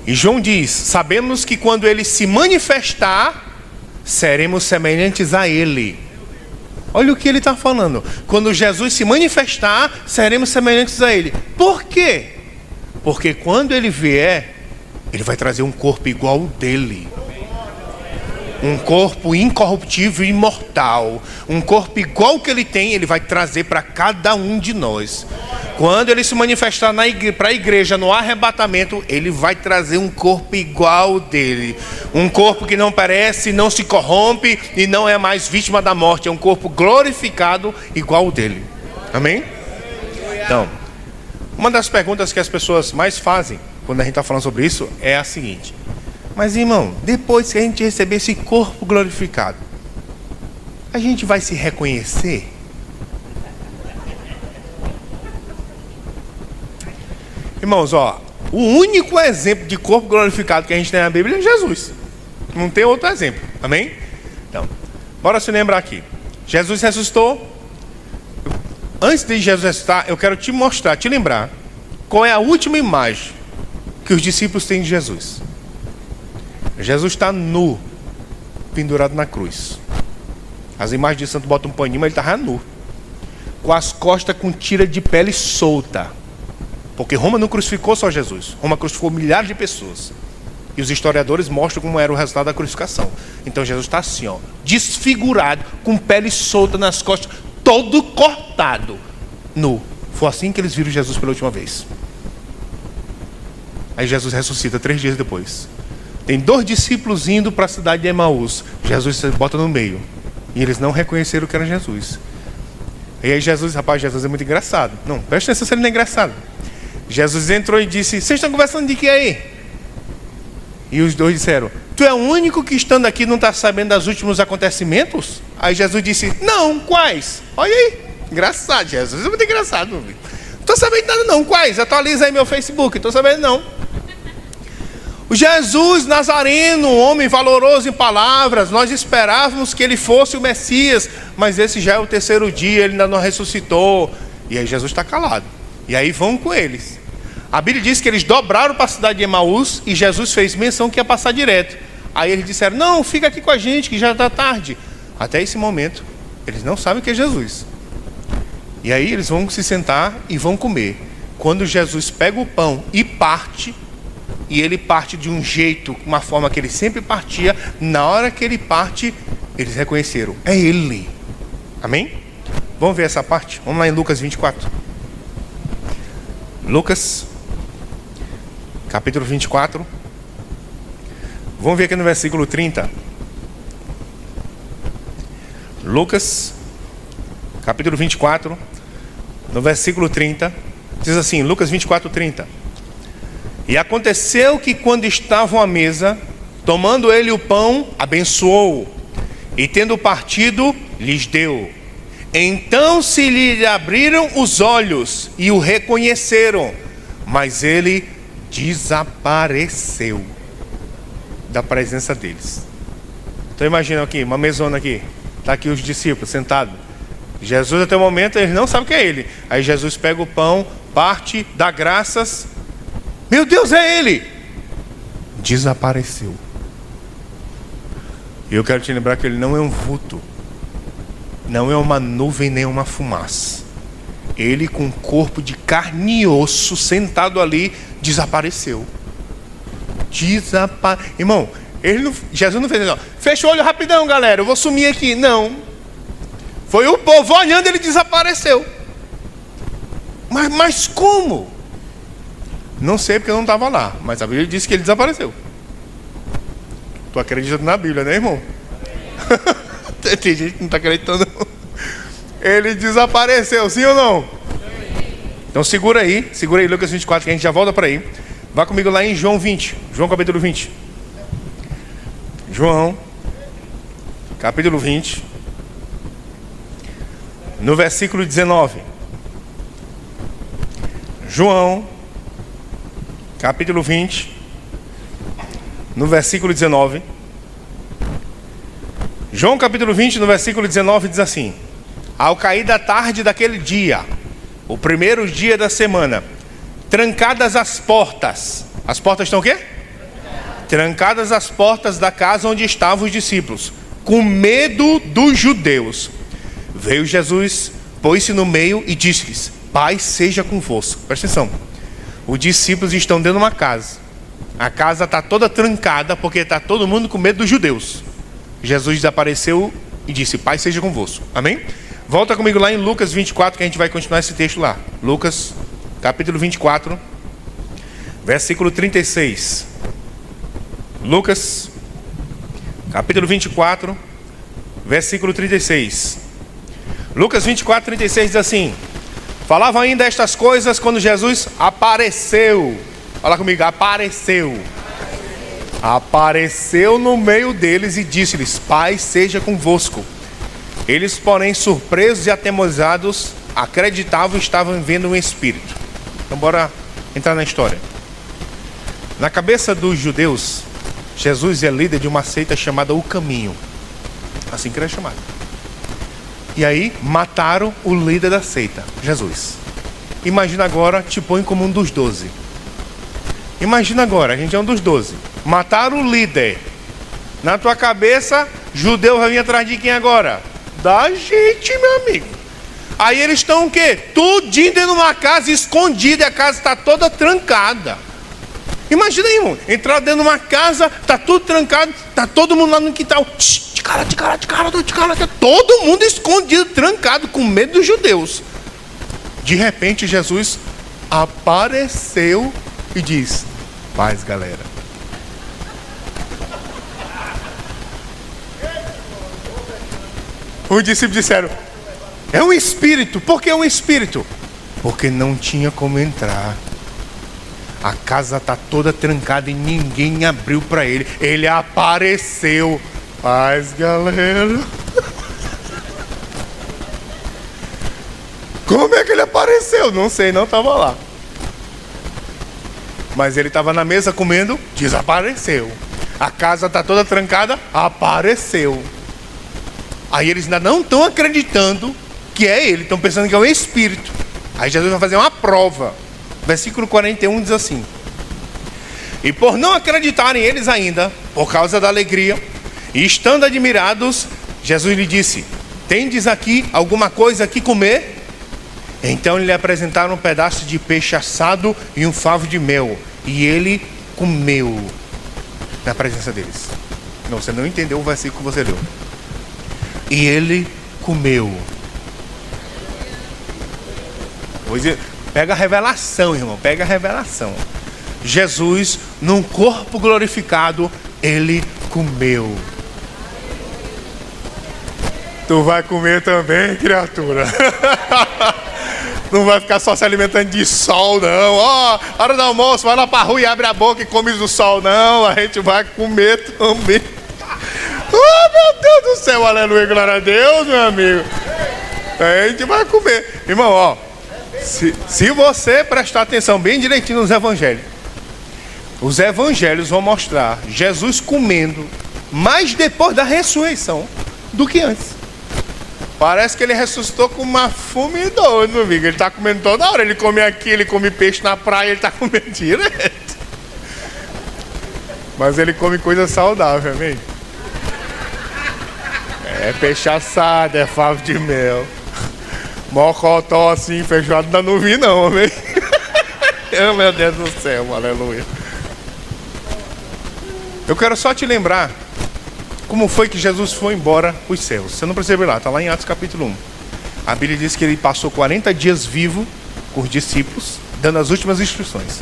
E João diz: sabemos que quando Ele se manifestar, seremos semelhantes a Ele. Olha o que ele está falando. Quando Jesus se manifestar, seremos semelhantes a Ele. Por quê? Porque quando Ele vier, Ele vai trazer um corpo igual ao dele. Um corpo incorruptível e imortal. Um corpo igual que Ele tem, Ele vai trazer para cada um de nós. Quando Ele se manifestar para a igreja no arrebatamento, Ele vai trazer um corpo igual dele. Um corpo que não perece, não se corrompe e não é mais vítima da morte. É um corpo glorificado igual dele. Amém? Então, uma das perguntas que as pessoas mais fazem quando a gente está falando sobre isso é a seguinte: mas irmão, depois que a gente receber esse corpo glorificado, a gente vai se reconhecer? Irmãos, ó, o único exemplo de corpo glorificado que a gente tem na Bíblia é Jesus. Não tem outro exemplo, amém? Então, bora se lembrar aqui. Jesus ressuscitou. Antes de Jesus ressuscitar, eu quero te mostrar, te lembrar qual é a última imagem que os discípulos têm de Jesus. Jesus está nu, pendurado na cruz. As imagens de santo botam um paninho, mas ele estava nu, com as costas com tira de pele solta. Porque Roma não crucificou só Jesus. Roma crucificou milhares de pessoas. E os historiadores mostram como era o resultado da crucificação. Então Jesus está assim, ó, desfigurado, com pele solta nas costas, todo cortado, nu. Foi assim que eles viram Jesus pela última vez. Aí Jesus ressuscita 3 dias depois. Tem 2 discípulos indo para a cidade de Emaús. Jesus se bota no meio. E eles não reconheceram que era Jesus. E aí Jesus, rapaz, Jesus é muito engraçado. Não, presta atenção se ele não é engraçado. Jesus entrou e disse: vocês estão conversando de que aí? E os 2 disseram: tu é o único que estando aqui não está sabendo dos últimos acontecimentos? Aí Jesus disse: não, quais? Olha aí, engraçado, Jesus é muito engraçado. Não estou sabendo nada não, quais? Atualiza aí meu Facebook, não estou sabendo não. O Jesus Nazareno, um homem valoroso em palavras, nós esperávamos que ele fosse o Messias, mas esse já é o 3º dia, ele ainda não ressuscitou. E aí Jesus está calado. E aí vão com eles. A Bíblia diz que eles dobraram para a cidade de Emaús e Jesus fez menção que ia passar direto. Aí eles disseram: não, fica aqui com a gente que já está tarde. Até esse momento, eles não sabem o que é Jesus. E aí eles vão se sentar e vão comer. Quando Jesus pega o pão e parte, e ele parte de um jeito, uma forma que ele sempre partia, na hora que ele parte, eles reconheceram: é ele. Amém? Vamos ver essa parte? Vamos lá em Lucas 24. Lucas, capítulo 24. Vamos ver aqui no versículo 30. Lucas, capítulo 24, no versículo 30. Diz assim, Lucas 24, 30. E aconteceu que quando estavam à mesa, tomando ele o pão, abençoou, e tendo partido, lhes deu. Então se lhe abriram os olhos e o reconheceram, mas ele desapareceu da presença deles. Então imagina aqui, uma mesona aqui, está aqui os discípulos sentados. Jesus até o momento eles não sabem que é ele. Aí Jesus pega o pão, parte, dá graças. Meu Deus, é ele! Desapareceu. E eu quero te lembrar que ele não é um vulto. Não é uma nuvem nem uma fumaça. Ele com um corpo de carne e osso, sentado ali, desapareceu. Irmão, Jesus não fez assim, ó, fecha o olho rapidão, galera, eu vou sumir aqui. Não. Foi o povo olhando, ele desapareceu. Mas como? Não sei porque eu não estava lá, mas a Bíblia diz que ele desapareceu. Tu acredita na Bíblia, né, irmão? Tem gente que não está acreditando. Ele desapareceu, sim ou não? Então segura aí Lucas 24, que a gente já volta para aí. Vá comigo lá em João 20, João capítulo 20. João capítulo 20, no versículo 19. João capítulo 20, no versículo 19. João capítulo 20, no versículo 19 diz assim: ao cair da tarde daquele dia, o primeiro dia da semana, trancadas as portas estão o quê? Trancadas as portas da casa onde estavam os discípulos, com medo dos judeus, veio Jesus, pôs-se no meio e disse-lhes: paz seja convosco. Presta atenção, os discípulos estão dentro de uma casa, a casa está toda trancada porque está todo mundo com medo dos judeus. Jesus desapareceu e disse: paz seja convosco. Amém? Volta comigo lá em Lucas 24, que a gente vai continuar esse texto lá. Lucas capítulo 24, versículo 36. Lucas capítulo 24, versículo 36. Lucas 24, 36 diz assim: falava ainda estas coisas quando Jesus apareceu. Fala comigo, apareceu no meio deles e disse-lhes: paz seja convosco. Eles, porém, surpresos e atemorizados, acreditavam e estavam vendo um espírito. Então bora entrar na história. Na cabeça dos judeus, Jesus é líder de uma seita chamada O Caminho, assim que era chamado. E aí mataram o líder da seita, Jesus. Imagina agora, te põe como um dos 12. Imagina agora, a gente é um dos 12. Mataram o líder. Na tua cabeça, judeu vai vir atrás de quem agora? Da gente, meu amigo. Aí eles estão o quê? Tudinho dentro de uma casa escondida, e a casa está toda trancada. Imagina aí, irmão, entrar dentro de uma casa, está tudo trancado, está todo mundo lá no quintal, de cara, todo mundo escondido, trancado, com medo dos judeus. De repente Jesus apareceu e diz: paz, galera. Os discípulos disseram: é um espírito. Por que é um espírito? Porque não tinha como entrar. A casa está toda trancada e ninguém abriu para ele. Ele apareceu. Paz, galera. Como é que ele apareceu? Não sei, não estava lá. Mas ele estava na mesa comendo, desapareceu. A casa está toda trancada, apareceu. Aí eles ainda não estão acreditando que é ele, estão pensando que é um espírito. Aí Jesus vai fazer uma prova. Versículo 41 diz assim: e por não acreditarem eles ainda, por causa da alegria, e estando admirados, Jesus lhe disse: tendes aqui alguma coisa que comer? Então lhe apresentaram um pedaço de peixe assado e um favo de mel, e ele comeu na presença deles. Não, você não entendeu o versículo que você leu. E ele comeu. Pega a revelação, irmão, pega a revelação. Jesus, num corpo glorificado, ele comeu. Tu vai comer também, criatura. Não vai ficar só se alimentando de sol, não. Ó, hora do almoço, vai lá pra rua e abre a boca e come do sol. Não, a gente vai comer também. Oh, meu Deus do céu, aleluia, glória a Deus, meu amigo. A gente vai comer. Irmão, ó, se você prestar atenção bem direitinho nos evangelhos, os evangelhos vão mostrar Jesus comendo mais depois da ressurreição do que antes. Parece que ele ressuscitou com uma fome doida, meu amigo. Ele está comendo toda hora. Ele come aqui, ele come peixe na praia, ele está comendo direto. Mas ele come coisa saudável, amém? É peixe assado, é favo de mel. Mocotó assim, feijoada, ainda não vi não, amém? Oh, meu Deus do céu, aleluia. Eu quero só te lembrar como foi que Jesus foi embora para os céus. Você não percebeu lá, está lá em Atos capítulo 1. A Bíblia diz que ele passou 40 dias vivo com os discípulos, dando as últimas instruções.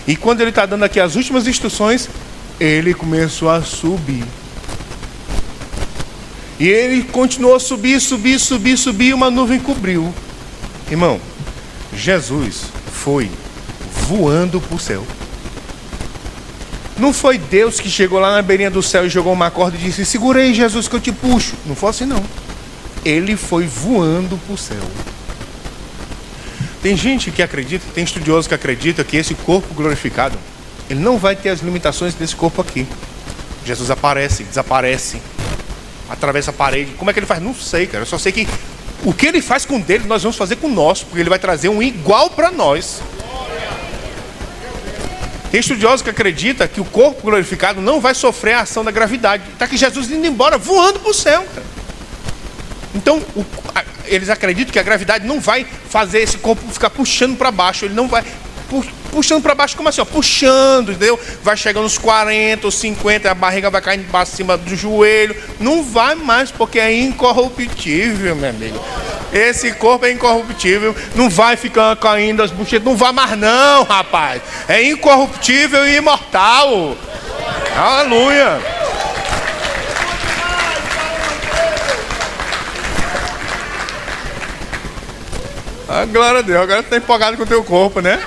E quando ele está dando aqui as últimas instruções, ele começou a subir. E ele continuou a subir, e uma nuvem cobriu. Irmão, Jesus foi voando para o céu. Não foi Deus que chegou lá na beirinha do céu e jogou uma corda e disse: segura aí, Jesus, que eu te puxo. Não foi assim, não. Ele foi voando para o céu. Tem gente que acredita, tem estudiosos que acreditam que esse corpo glorificado, ele não vai ter as limitações desse corpo aqui. Jesus aparece, desaparece, atravessa a parede. Como é que ele faz? Não sei, cara. Eu só sei que o que ele faz com o dele, nós vamos fazer com o nosso, porque ele vai trazer um igual para nós. Tem estudiosos que acreditam que o corpo glorificado não vai sofrer a ação da gravidade. Está que Jesus indo embora, voando para o céu, cara. Então, eles acreditam que a gravidade não vai fazer esse corpo ficar puxando para baixo. Ele não vai puxando para baixo, como assim? Ó, puxando, entendeu? Vai chegando uns 40 ou 50, a barriga vai caindo para cima do joelho. Não vai mais, porque é incorruptível, meu amigo. Esse corpo é incorruptível. Não vai ficar caindo as bochechas. Não vai mais não, rapaz. É incorruptível e imortal. Aleluia. Ah, glória a Deus. Agora você está empolgado com o teu corpo, né?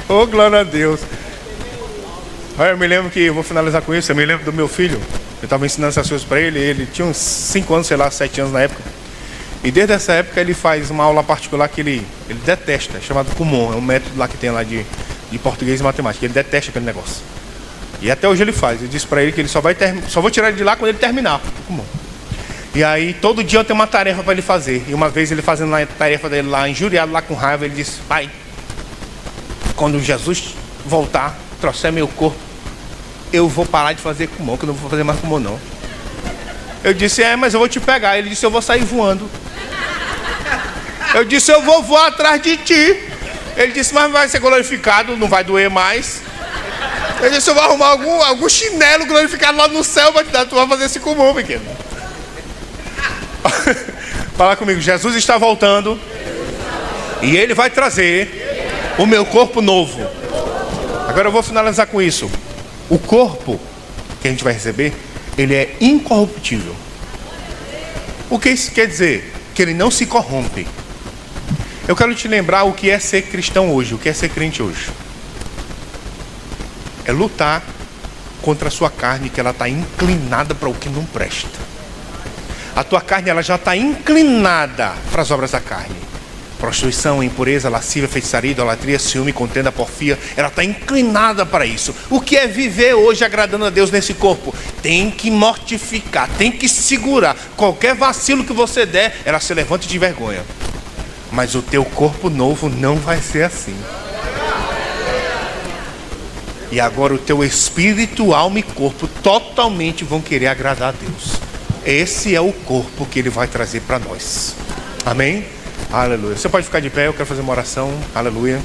Oh, glória a Deus. Olha, eu me lembro que, eu vou finalizar com isso, eu me lembro do meu filho. Eu estava ensinando essas coisas para ele. Ele tinha uns 5 anos, sei lá, 7 anos na época. E desde essa época ele faz uma aula particular que ele detesta, chamado Kumon. É um método lá que tem lá de português e matemática. Ele detesta aquele negócio. E até hoje ele faz. Eu disse para ele que ele só vou tirar ele de lá quando ele terminar o Kumon. E aí todo dia eu tenho uma tarefa para ele fazer. E uma vez ele fazendo a tarefa dele lá, injuriado lá com raiva, ele disse: pai, quando Jesus voltar, trouxer meu corpo, eu vou parar de fazer Kumon, que eu não vou fazer mais Kumon não. Eu disse: mas eu vou te pegar. Ele disse: eu vou sair voando. Eu disse: eu vou voar atrás de ti. Ele disse: mas vai ser glorificado, não vai doer mais. Eu disse: eu vou arrumar algum chinelo glorificado lá no céu para te dar, tu vai fazer esse Kumon, pequeno. Fala comigo: Jesus está voltando e ele vai trazer o meu corpo novo. Agora eu vou finalizar com isso. O corpo que a gente vai receber, ele é incorruptível. O que isso quer dizer? Que ele não se corrompe. Eu quero te lembrar o que é ser cristão hoje, o que é ser crente hoje. É lutar contra a sua carne, que ela está inclinada para o que não presta. A tua carne, ela já está inclinada para as obras da carne. Prostituição, impureza, lascívia, feitiçaria, idolatria, ciúme, contenda, porfia. Ela está inclinada para isso. O que é viver hoje agradando a Deus nesse corpo? Tem que mortificar, tem que segurar. Qualquer vacilo que você der, ela se levanta de vergonha. Mas o teu corpo novo não vai ser assim. E agora o teu espírito, alma e corpo totalmente vão querer agradar a Deus. Esse é o corpo que ele vai trazer para nós. Amém? Aleluia. Você pode ficar de pé, eu quero fazer uma oração. Aleluia.